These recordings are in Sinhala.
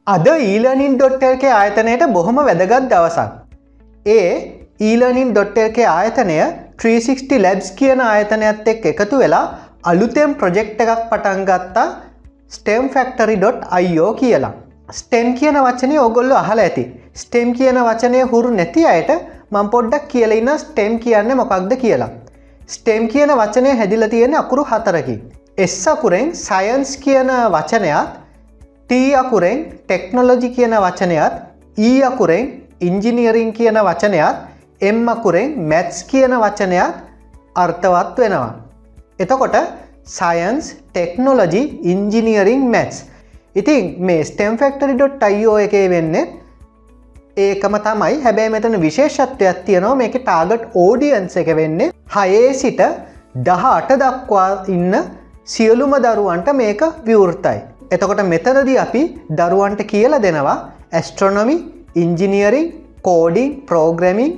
අද eLearning.lk ආයතනයට බොහොම වැදගත් දවසක්. ඒ eLearning.lk ආයතනය 360 Labs කියන ආයතනයත් එක්ක එකතු වෙලා අලුතෙන් ප්‍රොජෙක්ට් එකක් පටන් ගත්තා STEMfactory.io කියලා. STEM කියන වචනේ ඔයගොල්ලෝ අහලා ඇති. STEM කියන වචනේ හුරු නැති අයට මම පොඩ්ඩක් කියලා ඉන්න STEM කියන්නේ මොකක්ද කියලා. STEM කියන වචනේ හැදිලා තියෙන අකුරු 4කින්. S අකුරෙන් science කියන වචනයත්, T අකුරෙන් technology කියන වචනයත්, E අකුරෙන් engineering කියන වචනයත්, M අකුරෙන් maths කියන වචනයත් අර්ථවත් වෙනවා. එතකොට science, technology, engineering, maths. ඉතින් මේ STEMfactory.io එකේ වෙන්නේ ඒකම තමයි. හැබැයි මෙතන විශේෂත්වයක් තියෙනවා. මේකේ ටාගට් ඔඩියන්ස් එක වෙන්නේ 6 සිට 18 දක්වා ඉන්න සියලුම දරුවන්ට මේක විවෘතයි. එතකොට මෙතනදී අපි දරුවන්ට කියලා දෙනවා astronomy, engineering, coding, programming,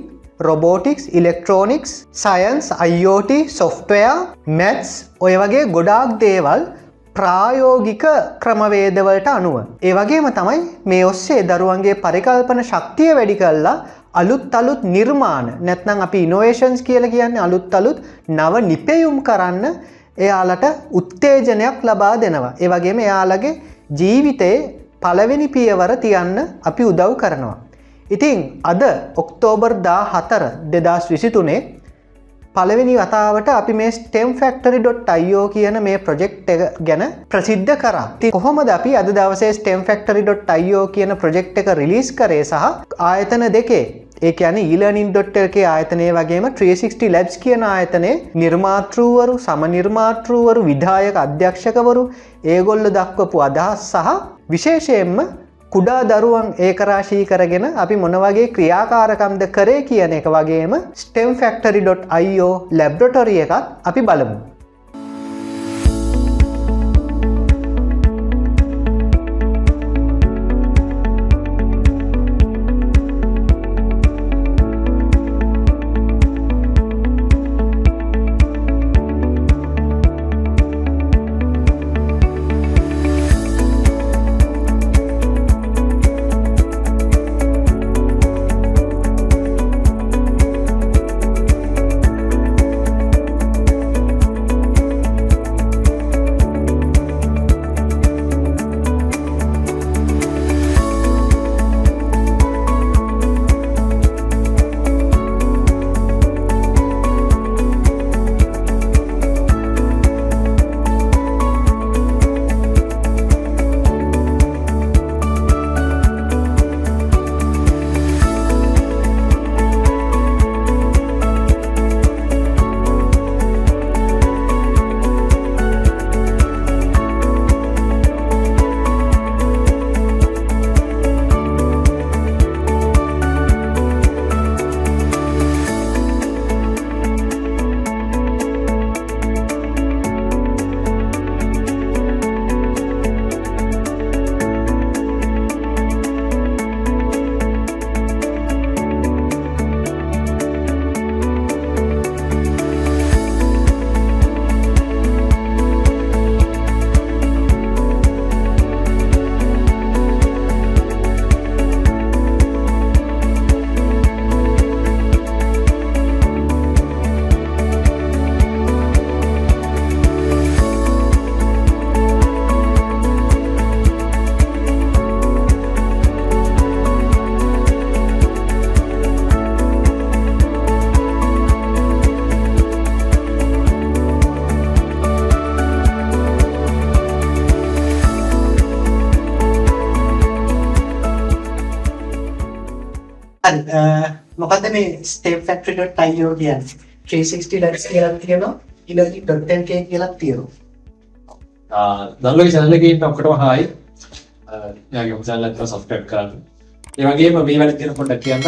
robotics, electronics, science, IoT, software, maths ඔය වගේ ගොඩාක් දේවල් ප්‍රායෝගික ක්‍රමවේදවලට අනුව. ඒ වගේම තමයි මේ ඔස්සේ දරුවන්ගේ පරිකල්පන ශක්තිය වැඩි කරලා අලුත් නිර්මාණ නැත්නම් අපි innovations කියලා කියන්නේ අලුත් නව නිපැයුම් කරන්න එයාලට උත්තේජනයක් ලබා දෙනවා. ඒ වගේම එයාලගේ ජීවිතේ පළවෙනි පියවර තියන්න අපි උදව් කරනවා. ඉතින් අද ඔක්තෝබර් 14 2023 පළවෙනි වතාවට අපි මේ STEMfactory.io කියන මේ ප්‍රොජෙක්ට් එක ගැන ප්‍රසිද්ධ කරා. ඉතින් කොහොමද අපි අද දවසේ STEMfactory.io කියන ප්‍රොජෙක්ට් එක රිලීස් කරේ සහ ආයතන දෙකේ ඒ කියන්නේ eLearning.lk ආයතනයේ වගේම 360 Labs කියන ආයතනයේ නිර්මාතෘවරු, සමනිර්මාතෘවරු, විධායක අධ්‍යක්ෂකවරු ඒගොල්ලෝ දක්වපු අදහස් සහ විශේෂයෙන්ම කුඩා දරුවන් ඒකරාශී කරගෙන අපි මොන වගේ ක්‍රියාකාරකම්ද කරේ කියන එක වගේම STEMfactory.io ලැබොරටරි එකත් අපි බලමු. මොකද මේ STEMfactory.io කියන්නේ 360 Labs කියලා තියෙනවා, eLearning.lk කියලා තියෙනවා. දනුලගේ channel එකේ ඉන්න ඔක්කොටම hi. යාගේ channel එකට subscribe කරන්න. ඒ වගේම මේ වැඩ තියෙන පොඩ්ඩක් කියන්න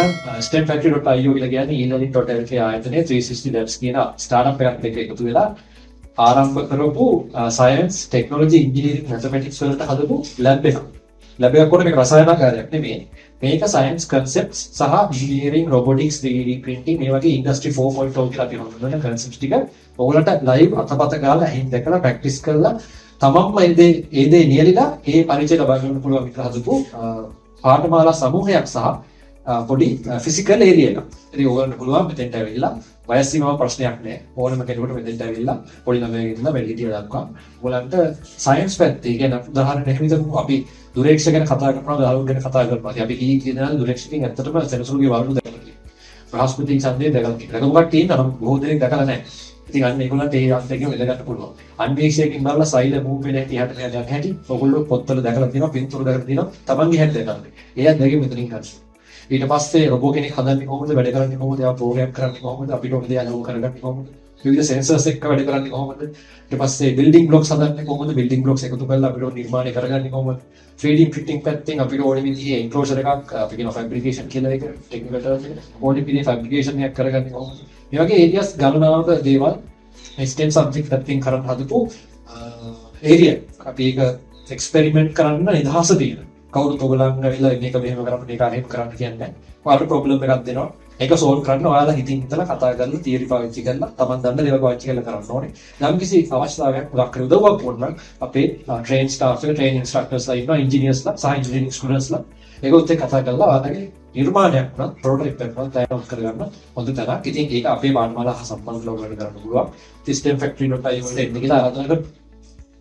STEMfactory.io කියලා කියන්නේ eLearning.lk ආයතනයේ 360 Labs කියන startup එකත් එක්ක එකතු වෙලා ආරම්භ කරපු science, technology, engineering, mathematics වලට හදපු lab එකක්. lab එකක් වල මේක රසායනාගාරයක් නෙමෙයි. මේක science concepts සහ engineering, robotics, 3D printing මේ වගේ industry 4.0 කියලා කියන concepts ටික ඔයගලට live අතපත ගාලා අහින් දැකලා practice කරලා තමන්ම ඒ දේ නියලිලා ඒ පරිචය ලබා ගන්න පුළුවන් විදිහට හදපු පාඨමාලා සමූහයක් සහ පොඩි ෆිසිකල් ඒරියා එකක්. ඉතින් ඕගොල්ලන්ට පුළුවන් මෙතෙන්ට ඇවිල්ලා වයස් සීමාව ප්‍රශ්නයක් නැහැ. ඕනම කෙනෙකුට මෙතෙන්ට ඇවිල්ලා පොඩි ළමයෙක් ඉඳලා වැඩිහිටිය දක්වා ඕගොල්ලන්ට සයන්ස් පැත්තේ කියන උදාහරණයක් විදිහට අපි දුරේක්ෂ ගැන කතා කරනවා, දරුවෝ ගැන කතා කරනවා. ඉතින් අපි කී කියනවා දුරේක්ෂකින් ඇත්තටම සෙනසුරුගේ වරුදු දැකලා තියෙනවා. බ්‍රහස්පති ඡන්දේ දැකලා තියෙනවා. ඒක උගක් තියෙනවා නම් බොහෝ දෙනෙක් දැකලා නැහැ. ඉතින් අන්න ඒගොල්ලන්ට ඒ අත්දැකීම වැදගත් පුළුවන්. අන්වීක්ෂයකින් බලලා සෛල මූව් වෙන හැටි යහට මෙහාට යන හැටි ඔයගොල්ලෝ පොත්වල දැකලා තියෙනවා, පින්තූර දැකලා තියෙනවා, තමන්ගේ හැටි දැකලා තියෙනවා. ඒ අත්දැකීම මෙතනින් ගන්න. ඊට පස්සේ රොබෝ කෙනෙක් හදන්නේ කොහොමද, වැඩ කරන්නේ කොහොමද, ඒවා ප්‍රෝග්‍රෑම් කරන්නේ කොහොමද, අපිට ඕන දේ අලෝව කරගන්නේ කොහොමද, විවිධ සෙන්සර්ස් එක්ක වැඩ කරන්නේ කොහොමද, ඊට පස්සේ බිල්ඩින් බ්ලොක්ස් හදන්නේ කොහොමද, බිල්ඩින් බ්ලොක්ස් එකතු කරලා අපිට නිර්මාණය කරගන්නේ කොහොමද, 3D printing පැත්තෙන් අපිට ඕනේ විදිහේ එන්ක්ලෝෂර් එකක් අපි කියන ෆැබ්‍රිකේෂන් කියලා එක ටෙක්නිකල් ටර්ම් එක ඕනේ විදිහේ ෆැබ්‍රිකේෂන් එකක් කරගන්නේ කොහොමද. මේ වගේ ඒරියස් ගණනාවක දේවල් STEM සබ්ජෙක්ට් පැත්තෙන් කරන්න හදපු ඒරියා. අපි ඒක එක්ස්පෙරිමන්ට් කරන්න නිදහස තියෙනවා. කවුරුත් ඔයගොල්ලන් ඇවිල්ලා මේක මෙහෙම කරන්න මේක අහෙම කරන්න කියන්නේ නැහැ. ඔයාලට ප්‍රොබ්ලම් එකක් දෙනවා. ඒක සෝල්ව් කරන්න ඔයාලා හිතින් හිතලා කතා කරලා තියරි පාවිච්චි කරලා Taman දන්න දේවල් පාවිච්චි කරලා කරන්න ඕනේ. නම් කිසි අවශ්‍යතාවයක් මොකක් හරි උදව්වක් වුණා නම් අපේ ට්‍රේන් ස්ටාෆ් එක, ට්‍රේන් ඉන්ස්ට්‍රක්ටර්ස්ලා ඉන්නවා, ඉන්ජිනියර්ස්ලා සහ ඉන්ජිනියරින් ස්ටුඩන්ට්ස්ලා ඒගොල්ලොත් එක්ක කතා කරලා ඔයාලගේ නිර්මාණයක් වුණත් ප්‍රොටෝටයිප් එකක් වුණත් තයාර් කරගන්න හොඳ තැනක්. ඉතින් ඒක අපේ පාඨමාලා හා සම්බන්ධ කරලා වැඩ කරන්න පුළුවන්. STEMfactory.io වලට එන්න කියලා ආරාධනා කරනවා.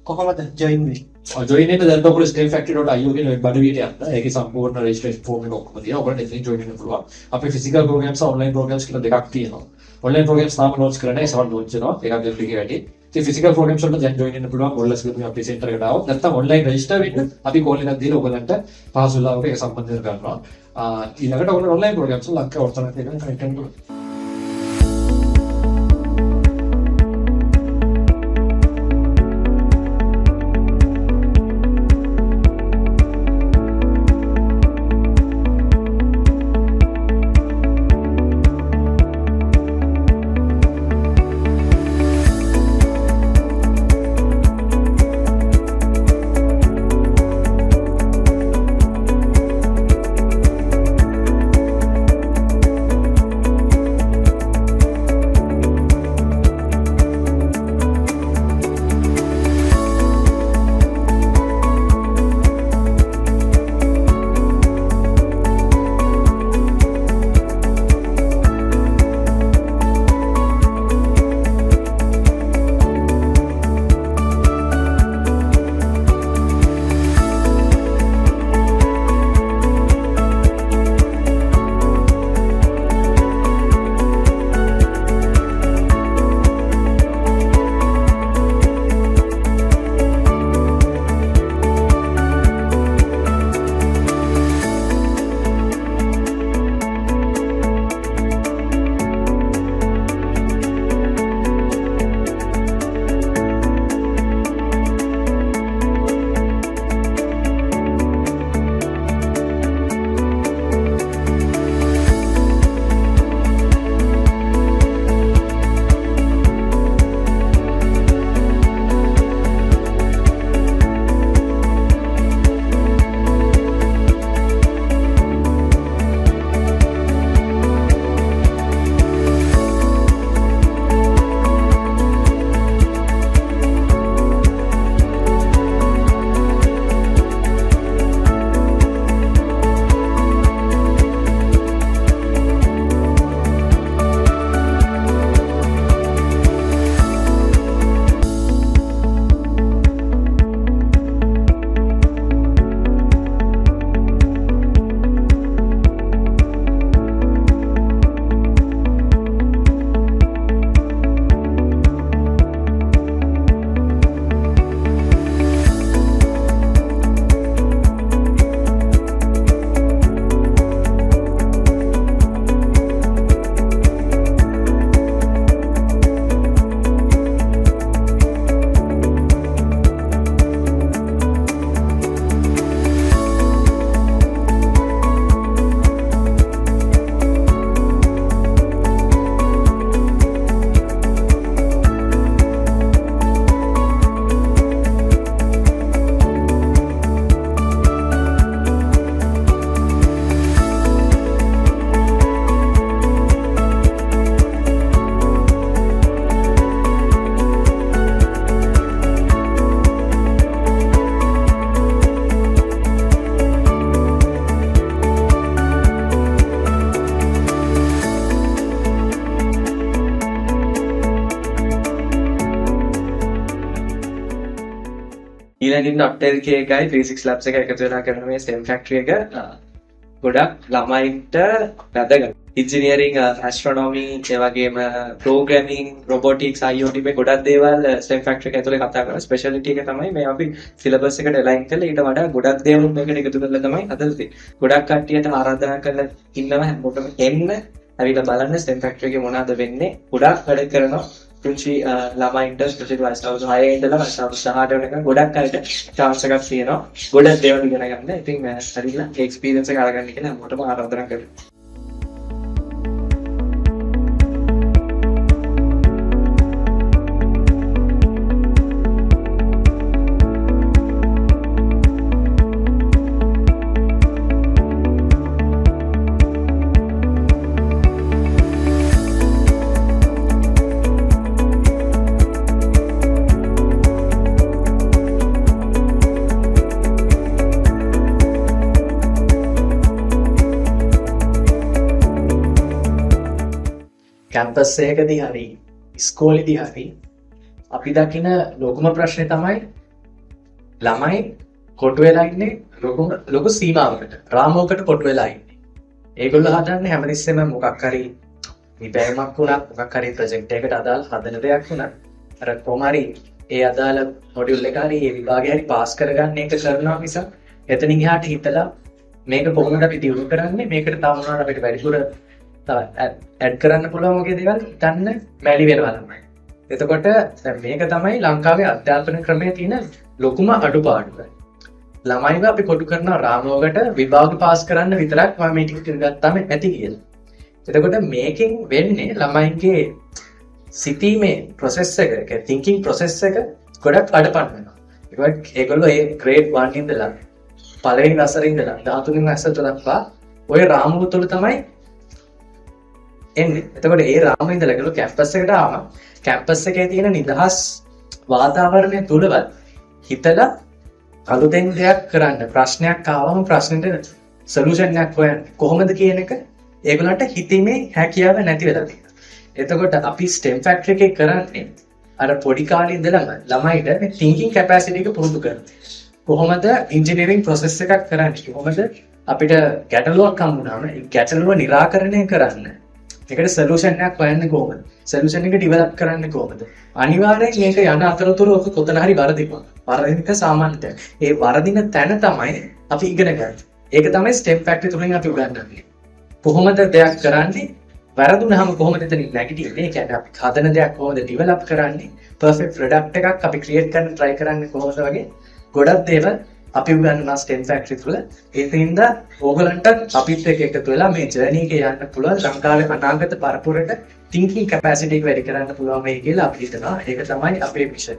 කොහොමද ජොයින් වෙන්නේ? ජොයින් වෙන්න දැන් ඔයගොල්ලෝ STEMfactory.io කියන වෙබ් අඩවියට යන්න. ඒකේ සම්පූර්ණ රෙජිස්ට්‍රේෂන් ෆෝම් එක ඔක්කොම තියෙනවා. ඔයගොල්ලෝ එතනින් ජොයින් වෙන්න පුළුවන්. අපේ ෆිසිකල් ප්‍රෝග්‍රෑම්ස් සහ ඔන්ලයින් ප්‍රෝග්‍රෑම්ස් කියලා දෙකක් තියෙනවා. ඔන්ලයින් ප්‍රෝග්‍රෑම්ස් තාම ලොන්ච් කරලා නැහැ. සමහර ලොන්ච් වෙනවා. ඒකත් වෙබ් එකේ වැඩි. ඉතින් ෆිසිකල් ප්‍රෝග්‍රෑම්ස් වලට දැන් ජොයින් වෙන්න පුළුවන්. ඔයාලා සිගම අපේ සෙන්ටර් එකට ආවොත් නැත්නම් ඔන්ලයින් රෙජිස්ටර් වෙන්න අපි කෝල් එකක් දීලා ඔයගලන්ට පහසු වෙලාවක ඒක සම්බන්ධ කරගන්නවා. ඊළඟට ඔයගොල්ලෝ ඔන්ලයින් ප්‍රෝග්‍රෑම්ස් වල ලංකාව වර්තමානයේ තියෙන කනෙක්ට් කරනවා. eLearning.lk එකයි 36 labs එක එකතු වෙලා කරන මේ STEM factory එක ගොඩක් ළමයින්ට වැදගත්. engineering, astronomy, ඒ වගේම programming, robotics, IoT මේ ගොඩක් දේවල් STEM factory එක ඇතුලේ කතා කරනවා. specialty එක තමයි මේ අපි syllabus එකට align කරලා ඊට වඩා ගොඩක් දේවල් මේකට එකතු කරලා තමයි හදලා තියෙන්නේ. ගොඩක් කට්ටියට ආරාධනා කරලා ඉන්නවා හැමෝටම එන්න ඇවිල්ලා බලන්න STEM factory එකේ මොනවද වෙන්නේ. ගොඩක් වැඩ කරනවා. පුංචි ළමයින්ට ස්පෙෂල් වයස අවුරුදු 6 ඉඳලා වයස අවුරුදු 18 වෙනකන් ගොඩක් අයට chance එකක් තියෙනවා. ගොඩක් දේවල් ඉගෙන ගන්න. ඉතින් මම හරිලා ඒ experience එක අරගන්න කියලා හැමෝටම ආරාධනා කරනවා. කැම්පස් එකකදී හරි ඉස්කෝලේදී හරි අපි දකින ලොකුම ප්‍රශ්නේ තමයි ළමයි කොටු වෙලා ඉන්නේ ලොකු සීමාවකට රාමුවකට කොටු වෙලා ඉන්නේ. ඒගොල්ලෝ හදන්නේ හැමතිස්සෙම මොකක් හරි විපෑමක් වුණත් මොකක් හරි ප්‍රොජෙක්ට් එකකට අදාළ හදන දෙයක් වුණත් අර කොහොම හරි ඒ අදාළ මොඩියුල් එක හරි ඒ විභාගය හරි පාස් කරගන්න එක කරනවා මිසක් එතනින් එහාට හිතලා මේක කොහොමද අපි දියුණු කරන්නේ මේකට තව මොනවද අපිට වැඩිපුර ඇඩ් කරන්න පුළුවන් වගේ දේවල් හිතන්න බැරි වෙනවා ළමයි. එතකොට මේක තමයි ලංකාවේ අධ්‍යාපන ක්‍රමයේ තියෙන ලොකුම අඩුපාඩුව. ළමයිව අපි කොටු කරන රාමුවකට විභාග පාස් කරන්න විතරක් මම මේ ටික ගත්තාම ඇති කියලා. එතකොට මේකෙන් වෙන්නේ ළමයින්ගේ සිතීමේ process එක, thinking process එක ගොඩක් අඩපණ වෙනවා. ඒගොල්ලෝ ඒ grade 1 ඉඳලා පළවෙනි වසරේ ඉඳලා 13 වෙනි වසර දක්වා ওই රාමුව තුල තමයි එන්නේ. එතකොට ඒ රාමුවේ ඉඳලා ගලෝ කැම්පස් එකට ආවම කැම්පස් එකේ තියෙන නිදහස් වාතාවරණය තුලවත් හිතලා අලුතෙන් දෙයක් කරන්න ප්‍රශ්නයක් ආවම ප්‍රශ්නෙට සොලියුෂන් එකක් හොයන්න කොහොමද කියන එක ඒගොල්ලන්ට හිතීමේ හැකියාව නැති වෙලා තියෙනවා. එතකොට අපි STEM factory එකේ කරන්නේ අර පොඩි කාලේ ඉඳලම ළමයිට මේ thinking capacity එක පුරුදු කරනවා. කොහොමද engineering process එකක් කරන්නේ? කොහොමද අපිට ගැටලුවක් හම්බුනාම ඒ ගැටලුව निराකරණය කරන්න ඒකට සොලියුෂන් එකක් හොයන්නේ කොහොමද? සොලියුෂන් එක ඩෙවලොප් කරන්නේ කොහොමද? අනිවාර්යෙන් මේක යන අතරතුර ඔක කොතන හරි වරදිනවා. වරදින එක සාමාන්‍ය දෙයක්. ඒ වරදින තැන තමයි අපි ඉගෙන ගන්න. ඒක තමයි STEM factory තුලින් අපි උගන්වන්නේ. කොහොමද දෙයක් කරන්නේ? වැරදුනහම කොහොමද එතනින් නැගිටින්නේ? ඒ කියන්නේ අපි හදන දෙයක් කොහොමද ඩෙවලොප් කරන්නේ? perfect product එකක් අපි ක්‍රියේට් කරන්න try කරන්නේ කොහොමද වගේ ගොඩක් දේවල් අපි උගන්වන STEM factory තුල ඒකින්ද ඕගලන්ට අපිත් එක්ක එකතු වෙලා මේ ජර්නි එක යන්න පුළුවන් ලංකාවේ අනාගත පරපුරට thinking capacity එක වැඩි කරන්න පුළුවන් වෙයි කියලා අපි හිතනවා. ඒක තමයි අපේ මිෂන්.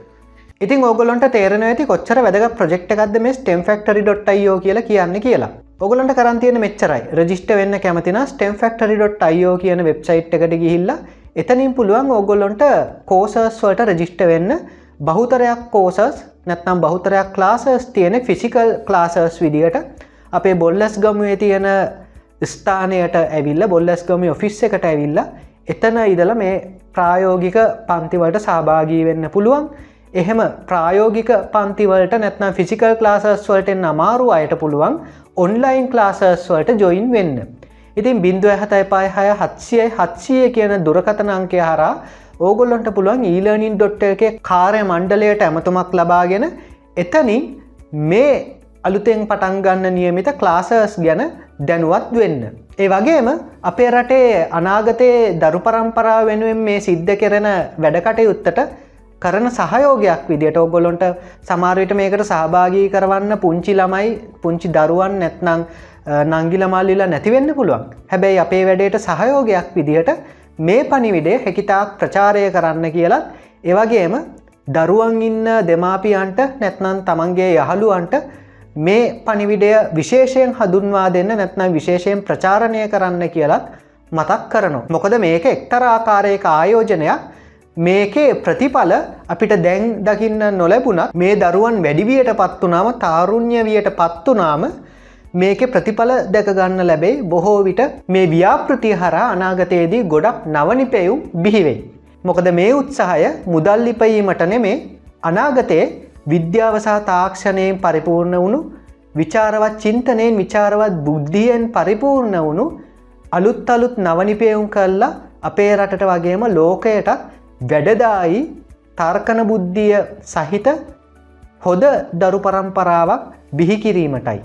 ඉතින් ඕගොල්ලන්ට තේරෙනවා ඇති කොච්චර වැදගත් ප්‍රොජෙක්ට් එකක්ද මේ stemfactory.io කියලා කියන්නේ කියලා. ඕගොල්ලන්ට කරන් තියෙන මෙච්චරයි. රෙජිස්ටර් වෙන්න කැමති නම් stemfactory.io කියන වෙබ්සයිට් එකට ගිහිල්ලා එතනින් පුළුවන් ඕගොල්ලන්ට courses වලට රෙජිස්ටර් වෙන්න. බහුතරයක් courses නැත්නම් බහුතරයක් classes තියෙන physical classes විදියට අපේ බොල්ලස්ගමුවේ තියෙන ස්ථානයට ඇවිල්ලා බොල්ලස්ගමුවේ ඔෆිස් එකට ඇවිල්ලා එතන ඉඳලා මේ ප්‍රායෝගික පන්ති වලට සහභාගී වෙන්න පුළුවන්. එහෙම ප්‍රායෝගික පන්ති වලට නැත්නම් physical classes වලට එන්න අමාරු අයට පුළුවන් online classes වලට join වෙන්න. ඉතින් 0.756 කියන දුරකථන අංකය හරහා ඕගොල්ලන්ට පුළුවන් eLearning.lk කාර්ය මණ්ඩලයට ඇමතුමක් ලබාගෙන එතනින් මේ අලුතෙන් පටන් ගන්න නියමිත ක්ලාසස් ගැන දැනුවත් වෙන්න. ඒ වගේම අපේ රටේ අනාගතයේ දරු පරම්පරාව වෙනුවෙන් මේ සිද්ධ කරන වැඩ කටයුත්තට කරන සහයෝගයක් විදියට ඕගොල්ලන්ට සමහර විට මේකට සහභාගී කරවන්න පුංචි ළමයි පුංචි දරුවන් නැත්නම් නංගිලා මල්ලිලා නැති වෙන්න පුළුවන්. හැබැයි අපේ වැඩේට සහයෝගයක් විදියට මේ පණිවිඩය හැකිතාක් ප්‍රචාරය කරන්න කියලත් ඒ වගේම දරුවන් ඉන්න දෙමාපියන්ට නැත්නම් තමන්ගේ යහළුවන්ට මේ පණිවිඩය විශේෂයෙන් හඳුන්වා දෙන්න නැත්නම් විශේෂයෙන් ප්‍රචාරණය කරන්න කියලත් මතක් කරනවා. මොකද මේක එක්තරා ආකාරයක ආයෝජනයක්. මේකේ ප්‍රතිඵල අපිට දැන් දකින්න නොලැබුණත් මේ දරුවන් වැඩිවියටපත් වුණාම තාරුණ්‍ය වියටපත් වුණාම මේකේ ප්‍රතිඵල දැක ගන්න ලැබෙයි. බොහෝ විට මේ ව්‍යාපෘතිය හරහා අනාගතයේදී ගොඩක් නවනිපැයුම් බිහි වෙයි. මොකද මේ උත්සාහය මුදල් ලිපීමට නෙමේ අනාගතයේ විද්‍යාව සහ තාක්ෂණයෙන් පරිපූර්ණ වුණු විචාරවත් චින්තනයෙන් විචාරවත් බුද්ධියෙන් පරිපූර්ණ වුණු අලුත් නවනිපැයුම් කළා අපේ රටට වගේම ලෝකයටත් වැඩදායි තර්කන බුද්ධිය සහිත හොඳ දරු පරම්පරාවක් බිහි කිරීමටයි